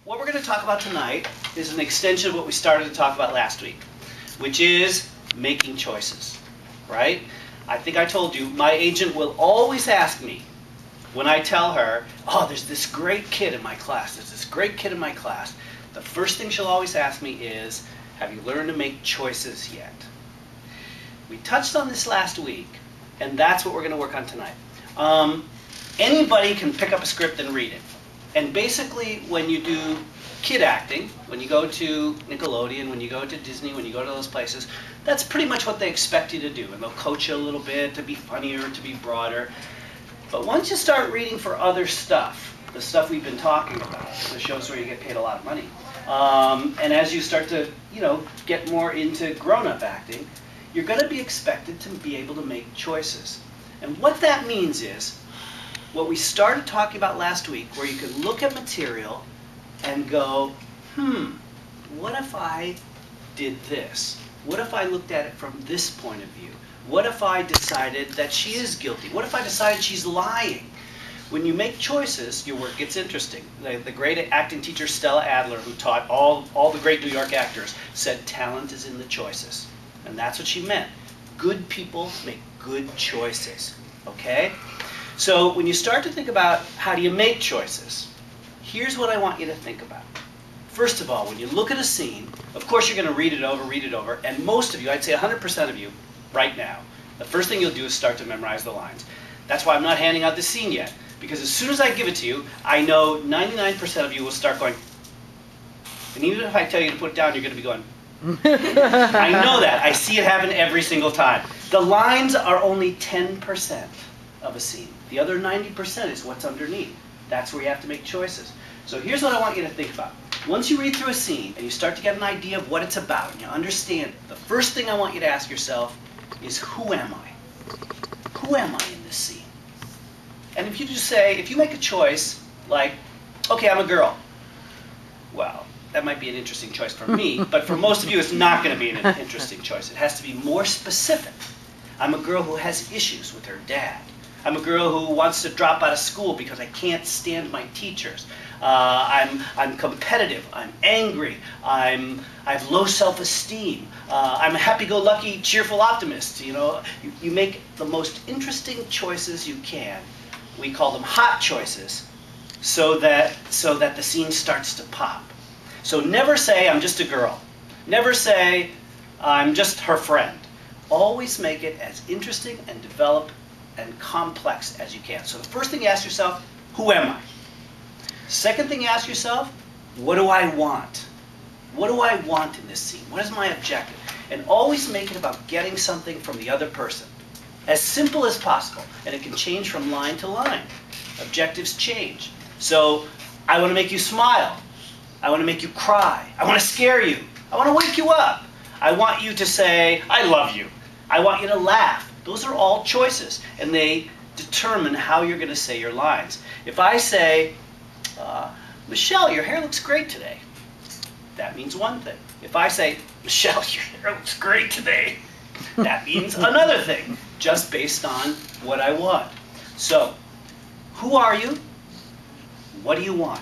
What we're going to talk about tonight is an extension of what we started to talk about last week, which is making choices, right? I think I told you, my agent will always ask me when I tell her, oh, there's this great kid in my class, the first thing she'll always ask me is, have you learned to make choices yet? We touched on this last week, and that's what we're going to work on tonight. Anybody can pick up a script and read it. And basically, when you do kid acting, when you go to Nickelodeon, when you go to Disney, when you go to those places, that's pretty much what they expect you to do. And they'll coach you a little bit to be funnier, to be broader. But once you start reading for other stuff, the stuff we've been talking about, the shows where you get paid a lot of money, and as you start to, get more into grown-up acting, you're going to be expected to be able to make choices. And what that means is, what we started talking about last week, where you can look at material and go, what if I did this? What if I looked at it from this point of view? What if I decided that she is guilty? What if I decided she's lying? When you make choices, your work gets interesting. The great acting teacher Stella Adler, who taught all the great New York actors, said talent is in the choices. And that's what she meant. Good people make good choices, okay? So when you start to think about how do you make choices, here's what I want you to think about. First of all, when you look at a scene, of course you're going to read it over, and most of you, I'd say 100% of you, right now, the first thing you'll do is start to memorize the lines. That's why I'm not handing out the scene yet, because as soon as I give it to you, I know 99% of you will start going, and even if I tell you to put it down, you're going to be going, I know that. I see it happen every single time. The lines are only 10% of a scene. The other 90% is what's underneath. That's where you have to make choices. So here's what I want you to think about. Once you read through a scene and you start to get an idea of what it's about and you understand it, the first thing I want you to ask yourself is, who am I? Who am I in this scene? And if you just say, if you make a choice like, okay, I'm a girl. Well, that might be an interesting choice for me, but for most of you it's not going to be an interesting choice. It has to be more specific. I'm a girl who has issues with her dad. I'm a girl who wants to drop out of school because I can't stand my teachers. I'm competitive. I'm angry. I have low self-esteem. I'm a happy-go-lucky, cheerful optimist. You make the most interesting choices you can. We call them hot choices, so that the scene starts to pop. So never say I'm just a girl. Never say I'm just her friend. Always make it as interesting and developed and complex as you can. So the first thing you ask yourself, who am I? Second thing you ask yourself, what do I want? What do I want in this scene? What is my objective? And always make it about getting something from the other person. As simple as possible. And it can change from line to line. Objectives change. So I want to make you smile. I want to make you cry. I want to scare you. I want to wake you up. I want you to say, I love you. I want you to laugh. Those are all choices, and they determine how you're going to say your lines. If I say, Michelle, your hair looks great today, that means one thing. If I say, Michelle, your hair looks great today, that means another thing, just based on what I want. So, who are you? What do you want?